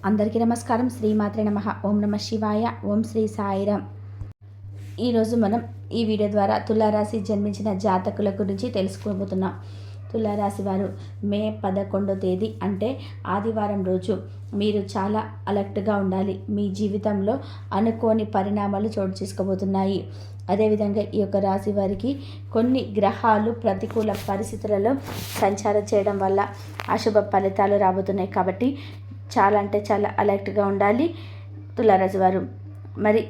అందరికీ నమస్కారం. శ్రీమాత్రే నమః. ఓం నమ శివాయ. ఓం శ్రీ సాయిరామ్. ఈరోజు మనం ఈ వీడియో ద్వారా తులారాశి జన్మించిన జాతకుల గురించి తెలుసుకోబోతున్నాం. తులారాశి వారు మే 11వ తేదీ అంటే ఆదివారం రోజు మీరు చాలా అలర్ట్గా ఉండాలి. మీ జీవితంలో అనుకోని పరిణామాలు చోటు చేసుకోబోతున్నాయి. అదేవిధంగా ఈ యొక్క రాశి వారికి కొన్ని గ్రహాలు ప్రతికూల పరిస్థితులలో సంచారం చేయడం వల్ల అశుభ ఫలితాలు రాబోతున్నాయి. కాబట్టి చాలా అంటే చాలా అలర్ట్గా ఉండాలి తులారాశి వారు. మరి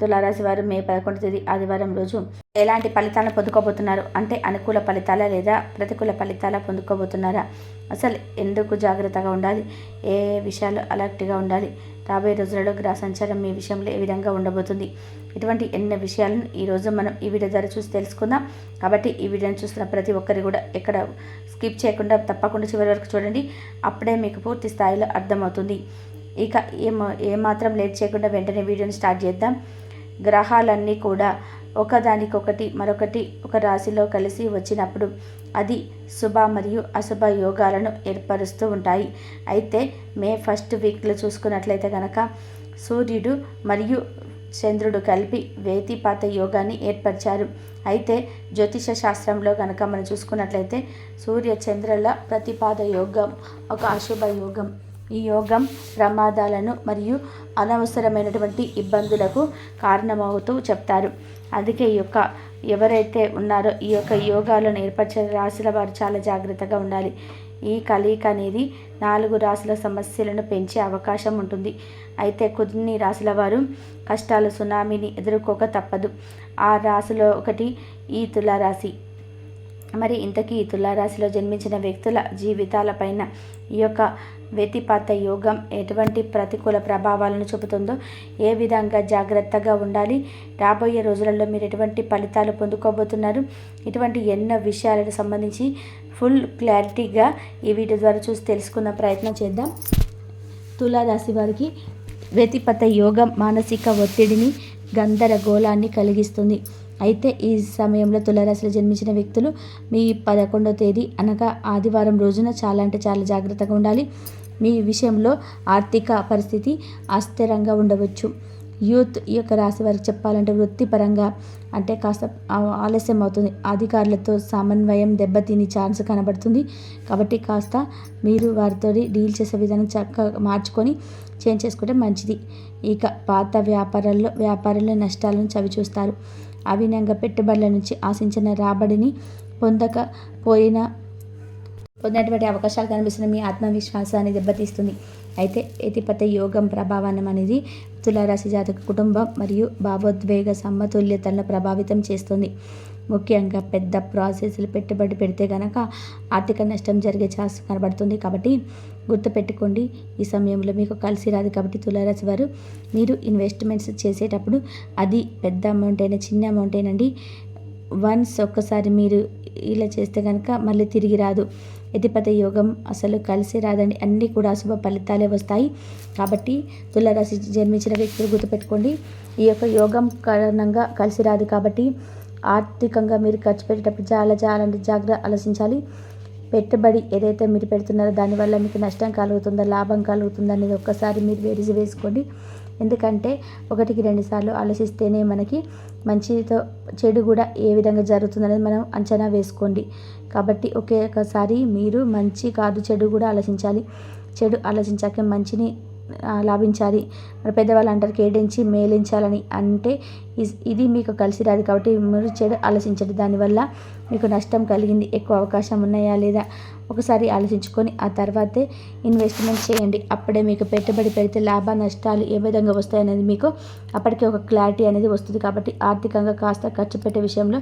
తులారాశి వారు మే 11వ తేదీ ఆదివారం రోజు ఎలాంటి ఫలితాలను పొందుకోబోతున్నారు అంటే అనుకూల ఫలితాలా లేదా ప్రతికూల ఫలితాలా పొందుకోబోతున్నారా, అసలు ఎందుకు జాగ్రత్తగా ఉండాలి, ఏ విషయాలు అలర్ట్గా ఉండాలి, రాబోయే రోజులలో గ్రహ సంచారం మీ విషయంలో ఏ విధంగా ఉండబోతుంది, ఇటువంటి ఎన్నో విషయాలను ఈరోజు మనం ఈ వీడియో ద్వారా చూసి తెలుసుకుందాం. కాబట్టి ఈ వీడియోని చూస్తున్న ప్రతి ఒక్కరు కూడా ఎక్కడ స్కిప్ చేయకుండా తప్పకుండా చివరి వరకు చూడండి. అప్పుడే మీకు పూర్తి స్థాయిలో అర్థమవుతుంది. ఇక ఏమాత్రం లేట్ చేయకుండా వెంటనే వీడియోని స్టార్ట్ చేద్దాం. గ్రహాలన్నీ కూడా ఒకదానికొకటి మరొకటి ఒక రాశిలో కలిసి వచ్చినప్పుడు అది శుభ మరియు అశుభ యోగాలను ఏర్పరుస్తూ ఉంటాయి. అయితే మే 1st వీక్లో చూసుకున్నట్లయితే కనుక సూర్యుడు మరియు చంద్రుడు కలిపి వేతిపాత యోగాన్ని ఏర్పరిచారు. అయితే జ్యోతిష శాస్త్రంలో కనుక మనం చూసుకున్నట్లయితే సూర్య చంద్రుల ప్రతిపాద యోగం ఒక అశుభ యోగం. ఈ యోగం ప్రమాదాలను మరియు అనవసరమైనటువంటి ఇబ్బందులకు కారణమవుతూ చెప్తారు. అందుకే ఎవరైతే ఉన్నారో ఈ యొక్క యోగాలను ఏర్పరిచిన రాశుల వారు చాలా జాగ్రత్తగా ఉండాలి. ఈ కలయిక అనేది 4 రాశుల సమస్యలను పెంచే అవకాశం ఉంటుంది. అయితే కొన్ని రాశుల వారు కష్టాల సునామీని ఎదుర్కోక తప్పదు. ఆ రాశిలో ఒకటి ఈ తులారాశి. మరి ఇంతకీ ఈ తులారాశిలో జన్మించిన వ్యక్తుల జీవితాలపైన ఈ యొక్క వ్యతిపాత యోగం ఎటువంటి ప్రతికూల ప్రభావాలను చూపుతుందో, ఏ విధంగా జాగ్రత్తగా ఉండాలి, రాబోయే రోజులలో మీరు ఎటువంటి ఫలితాలు పొందుకోబోతున్నారు, ఇటువంటి ఎన్నో విషయాలకు సంబంధించి ఫుల్ క్లారిటీగా ఈ వీడియో ద్వారా చూసి తెలుసుకున్న ప్రయత్నం చేద్దాం. తులారాశి వారికి వ్యతిపత యోగం మానసిక ఒత్తిడిని గందరగోళాన్ని కలిగిస్తుంది. అయితే ఈ సమయంలో తులారాశిలో జన్మించిన వ్యక్తులు మీ 11వ తేదీ అనగా ఆదివారం రోజున చాలా అంటే చాలా జాగ్రత్తగా ఉండాలి. మీ విషయంలో ఆర్థిక పరిస్థితి అస్థిరంగా ఉండవచ్చు. యూత్ ఈ యొక్క రాశి వారికి చెప్పాలంటే వృత్తిపరంగా అంటే కాస్త ఆలస్యం అవుతుంది. అధికారులతో సమన్వయం దెబ్బతిని ఛాన్స్ కనబడుతుంది. కాబట్టి కాస్త మీరు వారితో డీల్ చేసే విధానం చక్కగా మార్చుకొని చేంజ్ చేసుకుంటే మంచిది. ఇక పాత వ్యాపారాల్లో నష్టాలను చవిచూస్తారు. అవినంగా పెట్టుబడుల నుంచి ఆశించిన రాబడిని పొందినటువంటి అవకాశాలు కనిపిస్తున్న మీ ఆత్మవిశ్వాసాన్ని దెబ్బతీస్తుంది. అయితే యతిపత యోగం ప్రభావం అనేది తులారాశి జాతక కుటుంబం మరియు భావోద్వేగ సమతుల్యతలను ప్రభావితం చేస్తుంది. ముఖ్యంగా పెద్ద ప్రాసెస్లు పెట్టుబడి పెడితే కనుక ఆర్థిక నష్టం జరిగే ఛాన్స్ కనబడుతుంది. కాబట్టి గుర్తుపెట్టుకోండి, ఈ సమయంలో మీకు కలిసి రాదు. కాబట్టి తులారాశి వారు మీరు ఇన్వెస్ట్మెంట్స్ చేసేటప్పుడు అది పెద్ద అమౌంట్ అయినా చిన్న అమౌంట్ అయినండి, వన్స్ ఒక్కసారి మీరు ఇలా చేస్తే కనుక మళ్ళీ తిరిగి రాదు. యతిపత యోగం అసలు కలిసి రాదండి, అన్నీ కూడా అశుభ ఫలితాలే వస్తాయి. కాబట్టి తులారాశి జన్మించిన వ్యక్తులు గుర్తుపెట్టుకోండి, ఈ యొక్క యోగం కారణంగా కలిసి రాదు. కాబట్టి ఆర్థికంగా మీరు ఖర్చు పెట్టేటప్పుడు చాలా జాగ్రత్త ఆలోచించాలి. పెట్టుబడి ఏదైతే మీరు పెడుతున్నారో దానివల్ల మీకు నష్టం కలుగుతుందా లాభం కలుగుతుందా అనేది ఒక్కసారి మీరు వేసి వేసుకోండి. ఎందుకంటే 1కి 2 సార్లు ఆలోచిస్తేనే మనకి మంచితో చెడు కూడా ఏ విధంగా జరుగుతుందనేది మనం అంచనా వేసుకోండి. కాబట్టి ఒకేసారి మీరు మంచి కాదు చెడు కూడా ఆలోచించాలి. చెడు ఆలోచించాక మంచిని లాభించాలి. మరి పెద్దవాళ్ళు అంటారు కేడించి మేలించాలని, అంటే ఇది మీకు కలిసి రాదు. కాబట్టి మీరు చెడు ఆలోచించండి. దానివల్ల మీకు నష్టం కలిగింది, ఎక్కువ అవకాశం ఉన్నాయా లేదా ఒకసారి ఆలోచించుకొని ఆ తర్వాతే ఇన్వెస్ట్మెంట్ చేయండి. అప్పుడే మీకు పెట్టుబడి పెడితే లాభ నష్టాలు ఏ విధంగా వస్తాయనేది మీకు అప్పటికే ఒక క్లారిటీ అనేది వస్తుంది. కాబట్టి ఆర్థికంగా కాస్త ఖర్చు పెట్టే విషయంలో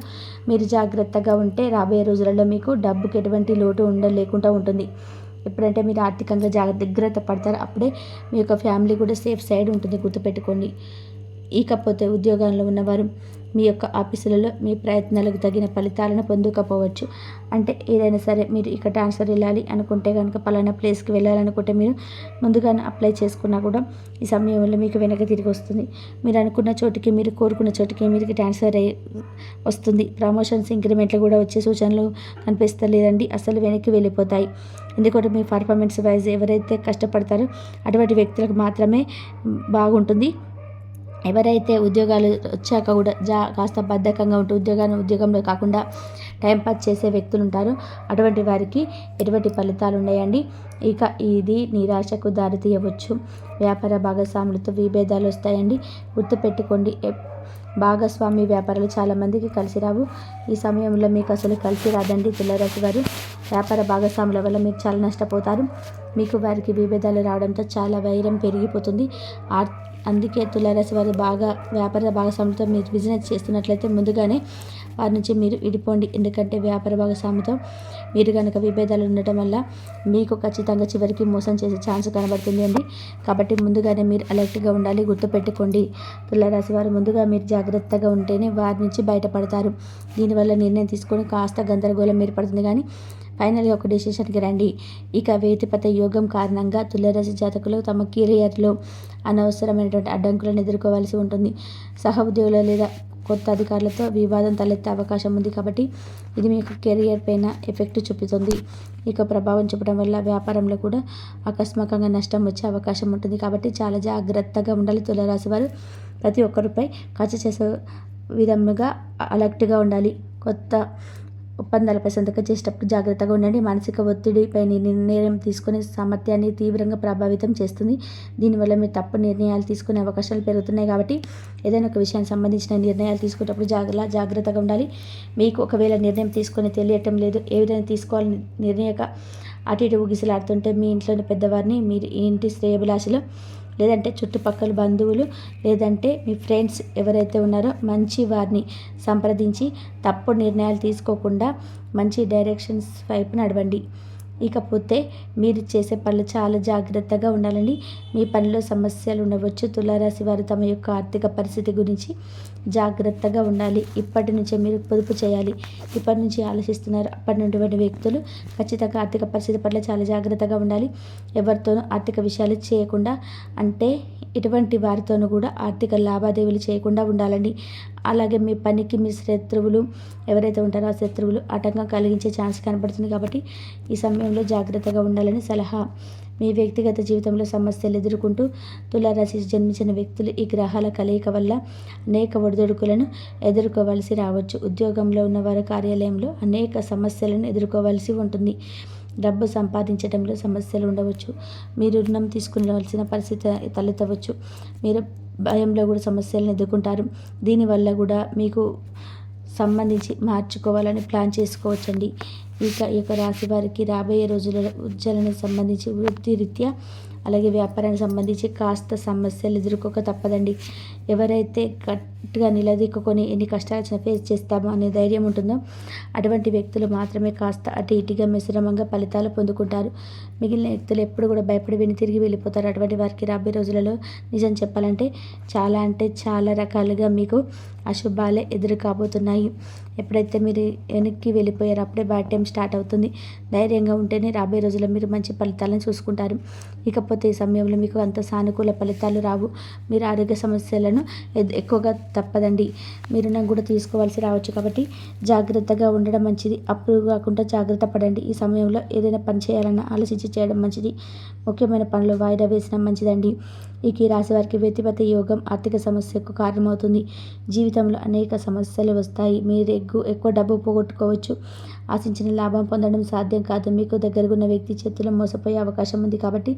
మీరు జాగ్రత్తగా ఉంటే రాబోయే రోజులలో మీకు డబ్బుకి ఎటువంటి లోటు లేకుండా ఉంటుంది. ఎప్పుడంటే మీరు ఆర్థికంగా జాగ్రత్త పడతారు అప్పుడే మీ యొక్క ఫ్యామిలీ కూడా సేఫ్ సైడ్ ఉంటుంది, గుర్తుపెట్టుకోండి. ఇకపోతే ఉద్యోగాల్లో ఉన్నవారు మీ యొక్క ఆఫీసులలో మీ ప్రయత్నాలకు తగిన ఫలితాలను పొందకపోవచ్చు. అంటే ఏదైనా సరే మీరు ఇక్కడ ట్రాన్స్ఫర్ వెళ్ళాలి అనుకుంటే కనుక పలానా ప్లేస్కి వెళ్ళాలనుకుంటే మీరు ముందుగానే అప్లై చేసుకున్నా కూడా ఈ సమయంలో మీకు వెనక్కి తిరిగి వస్తుంది. మీరు అనుకున్న చోటికి మీరు కోరుకున్న చోటికి మీరు ట్రాన్స్ఫర్ వస్తుంది. ప్రమోషన్స్ ఇంక్రిమెంట్లు కూడా వచ్చే సూచనలు కనిపిస్తలేదండి, అసలు వెనక్కి వెళ్ళిపోతాయి. ఎందుకంటే మీ పర్ఫార్మెన్స్ వైజ్ ఎవరైతే కష్టపడతారో అటువంటి వ్యక్తులకు మాత్రమే బాగుంటుంది. ఎవరైతే ఉద్యోగాలు వచ్చాక కూడా కాస్త బద్ధకంగా ఉంటూ ఉద్యోగంలో కాకుండా టైంపాస్ చేసే వ్యక్తులు ఉంటారు, అటువంటి వారికి ఎటువంటి ఫలితాలు ఉన్నాయండి. ఇక ఇది నిరాశకు దారితీయవచ్చు. వ్యాపార భాగస్వాములతో విభేదాలు వస్తాయండి. గుర్తుపెట్టుకోండి, భాగస్వామి వ్యాపారాలు చాలామందికి కలిసి రావు. ఈ సమయంలో మీకు అసలు కలిసి రాదండి. తులారాశి వారు వ్యాపార భాగస్వాముల వల్ల మీరు చాలా నష్టపోతారు. మీకు వారికి విభేదాలు రావడంతో చాలా వైరం పెరిగిపోతుంది. అందుకే తులారాశి వారు వ్యాపార భాగస్వామితో మీరు బిజినెస్ చేస్తున్నట్లయితే ముందుగానే వారి నుంచి మీరు విడిపోండి. ఎందుకంటే వ్యాపార భాగస్వామితో మీరు కనుక విభేదాలు ఉండటం వల్ల మీకు ఖచ్చితంగా చివరికి మోసం చేసే ఛాన్స్ కనబడుతుంది అండి. కాబట్టి ముందుగానే మీరు అలర్ట్గా ఉండాలి. గుర్తుపెట్టుకోండి, తులారాశి వారు ముందుగా మీరు జాగ్రత్తగా ఉంటేనే వారి నుంచి బయటపడతారు. దీనివల్ల నిర్ణయం తీసుకొని కాస్త గందరగోళం ఏర్పడుతుంది, కానీ ఫైనల్గా ఒక డెసిషన్కి రండి. ఇక వేతిపత యోగం కారణంగా తులారాశి జాతకులు తమ కెరియర్లో అనవసరమైనటువంటి అడ్డంకులను ఎదుర్కోవాల్సి ఉంటుంది. సహ ఉద్యోగులు లేదా కొత్త అధికారులతో వివాదం తలెత్తే అవకాశం ఉంది. కాబట్టి ఇది మీకు కెరియర్ పైన ఎఫెక్ట్ చూపుతుంది. ఇక ప్రభావం చూపడం వల్ల వ్యాపారంలో కూడా ఆకస్మికంగా నష్టం వచ్చే అవకాశం ఉంటుంది. కాబట్టి చాలా జాగ్రత్తగా ఉండాలి. తులారాశి వారు ప్రతి ఒక్కరిపై ఖర్చు చేసే విధంగా అలర్ట్గా ఉండాలి. కొత్త ఒప్పందాలపై సంతకం చేసేటప్పుడు జాగ్రత్తగా ఉండండి. మానసిక ఒత్తిడిపై నిర్ణయం తీసుకునే సామర్థ్యాన్ని తీవ్రంగా ప్రభావితం చేస్తుంది. దీనివల్ల మీరు తప్పు నిర్ణయాలు తీసుకునే అవకాశాలు పెరుగుతున్నాయి. కాబట్టి ఏదైనా ఒక విషయానికి సంబంధించిన నిర్ణయాలు తీసుకునేటప్పుడు జాగ్రత్తగా ఉండాలి. మీకు ఒకవేళ నిర్ణయం తీసుకొని తెలియటం లేదు, ఏ విధంగా తీసుకోవాలని నిర్ణయక అటు ఇటు ఊగిసలాడుతుంటే మీ ఇంట్లోని పెద్దవారిని, మీరు ఇంటి శ్రేయభిలాషలో లేదంటే చుట్టుపక్కల బంధువులు లేదంటే మీ ఫ్రెండ్స్ ఎవరైతే ఉన్నారో మంచి వారిని సంప్రదించి తప్పుడు నిర్ణయాలు తీసుకోకుండా మంచి డైరెక్షన్స్ వైపు నడవండి. ఇకపోతే మీరు చేసే పనులు చాలా జాగ్రత్తగా ఉండాలండి. మీ పనిలో సమస్యలు ఉండవచ్చు. తులారాశి వారు తమ యొక్క ఆర్థిక పరిస్థితి గురించి జాగ్రత్తగా ఉండాలి. ఇప్పటి నుంచే మీరు పొదుపు చేయాలి. ఇప్పటి నుంచి ఆలోచిస్తున్నారు అప్పటి నుండి వ్యక్తులు ఖచ్చితంగా ఆర్థిక పరిస్థితి పట్ల చాలా జాగ్రత్తగా ఉండాలి. ఎవరితోనూ ఆర్థిక విషయాలు చేయకుండా, అంటే ఇటువంటి వారితోనూ కూడా ఆర్థిక లావాదేవీలు చేయకుండా ఉండాలండి. అలాగే మీ పనికి మీ శత్రువులు ఎవరైతే ఉంటారో ఆ శత్రువులు ఆటంకం కలిగించే ఛాన్స్ కనబడుతుంది. కాబట్టి ఈ సమయంలో జాగ్రత్తగా ఉండాలని సలహా. మీ వ్యక్తిగత జీవితంలో సమస్యలు ఎదుర్కొంటూ తులారాశి జన్మించిన వ్యక్తులు ఈ గ్రహాల కలయిక వల్ల అనేక ఒడిదొడుకులను ఎదుర్కోవలసి రావచ్చు. ఉద్యోగంలో ఉన్నవారు కార్యాలయంలో అనేక సమస్యలను ఎదుర్కోవాల్సి ఉంటుంది. డబ్బు సంపాదించడంలో సమస్యలు ఉండవచ్చు. మీరు రుణం తీసుకునవలసిన పరిస్థితి తలెత్తవచ్చు. మీరు భయంలో కూడా సమస్యలను ఎదుర్కొంటారు. దీనివల్ల కూడా మీకు సంబంధించి మార్చుకోవాలని ప్లాన్ చేసుకోవచ్చండి. ఇక ఈ యొక్క రాశి వారికి రాబోయే రోజులలో ఉజ్వలనకు సంబంధించి వృత్తిరీత్యా అలాగే వ్యాపారానికి సంబంధించి కాస్త సమస్యలు ఎదుర్కోక తప్పదండి. ఎవరైతే గట్టిగా నిలదీక్కుని ఎన్ని కష్టాలు వచ్చినా ఫేస్ చేస్తామో అనే ధైర్యం ఉంటుందో అటువంటి వ్యక్తులు మాత్రమే కాస్త అటు ఇటుగా మిశ్రమంగా ఫలితాలు పొందుకుంటారు. మిగిలిన వ్యక్తులు ఎప్పుడు కూడా భయపడి తిరిగి వెళ్ళిపోతారు. అటువంటి వారికి రాబోయే రోజులలో నిజం చెప్పాలంటే చాలా రకాలుగా మీకు అశుభాలే ఎదురు కాబోతున్నాయి. ఎప్పుడైతే మీరు వెనక్కి వెళ్ళిపోయారో అప్పుడే బ్యాడ్ టైం స్టార్ట్ అవుతుంది. ధైర్యంగా ఉంటేనే రాబోయే రోజుల్లో మీరు మంచి ఫలితాలను చూసుకుంటారు. ఇకపోతే ఈ సమయంలో మీకు అంత సానుకూల ఫలితాలు రావు. మీరు ఆరోగ్య సమస్యలను ఎక్కువగా తప్పదండి. మీరు నాకు కూడా తీసుకోవాల్సి రావచ్చు. కాబట్టి జాగ్రత్తగా ఉండడం మంచిది. అప్పుడు కాకుండా జాగ్రత్త పడండి. ఈ సమయంలో ఏదైనా పని చేయాలన్నా ఆలోచించి చేయడం మంచిది. ముఖ్యమైన పనులు వాయిదా వేసిన మంచిదండి. ఈ రాశి వారికి వ్యతిపత యోగం ఆర్థిక సమస్యకు కారణమవుతుంది. జీవితంలో అనేక సమస్యలు వస్తాయి. మీరు ఎక్కువ డబ్బు పోగొట్టుకోవచ్చు. ఆశించిన లాభం పొందడం సాధ్యం కాదు. మీకు దగ్గరగా ఉన్న వ్యక్తి చేతిలో మోసపోయే అవకాశం ఉంది. కాబట్టి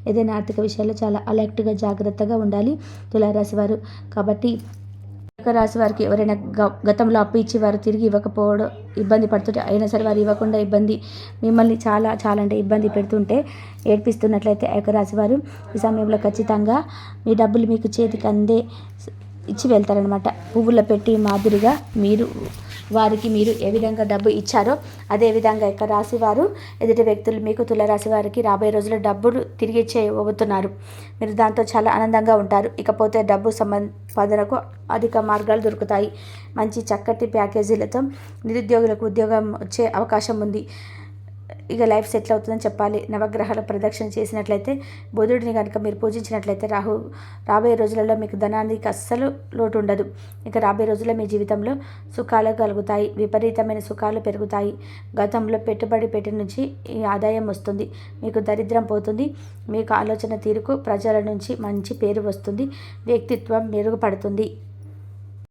ఏదైనా ఆర్థిక విషయాల్లో చాలా అలర్ట్గా జాగ్రత్తగా ఉండాలి తులారాశి వారు. కాబట్టి రాశి వారికి ఎవరైనా గతంలో అప్పు ఇచ్చి వారు తిరిగి ఇవ్వకపోవడం ఇబ్బంది పడుతుంటే అయినా సరే వారు ఇవ్వకుండా మిమ్మల్ని చాలా అంటే ఇబ్బంది పెడుతుంటే ఏడ్పిస్తున్నట్లయితే ఆ యొక్క రాశి వారు ఈ సమయంలో ఖచ్చితంగా మీ డబ్బులు మీకు చేతికి అందే ఇచ్చి వెళ్తారనమాట. పువ్వుల పెట్టి మాదిరిగా వారికి మీరు ఏ విధంగా డబ్బు ఇచ్చారో అదేవిధంగా యొక్క రాశి వారు ఎదుటి వ్యక్తులు మీకు తులారాశి వారికి రాబోయే రోజుల్లో డబ్బులు తిరిగి ఇచ్చేయబోతున్నారు. మీరు దాంతో చాలా ఆనందంగా ఉంటారు. ఇకపోతే డబ్బు సంపాదనకు అధిక మార్గాలు దొరుకుతాయి. మంచి చక్కటి ప్యాకేజీలతో నిరుద్యోగులకు ఉద్యోగం వచ్చే అవకాశం ఉంది. ఇక లైఫ్ సెటిల్ అవుతుందని చెప్పాలి. నవగ్రహాల ప్రదక్షిణ చేసినట్లయితే, బుధుడిని కనుక మీరు పూజించినట్లయితే రాబోయే రోజులలో మీకు ధనానికి అస్సలు లోటు ఉండదు. ఇక రాబోయే రోజుల్లో మీ జీవితంలో సుఖాలు కలుగుతాయి, విపరీతమైన సుఖాలు పెరుగుతాయి. గతంలో పెట్టుబడి పెట్టి నుంచి ఈ ఆదాయం వస్తుంది, మీకు దరిద్రం పోతుంది. మీకు ఆలోచన తీరుకు ప్రజల నుంచి మంచి పేరు వస్తుంది, వ్యక్తిత్వం మెరుగుపడుతుంది.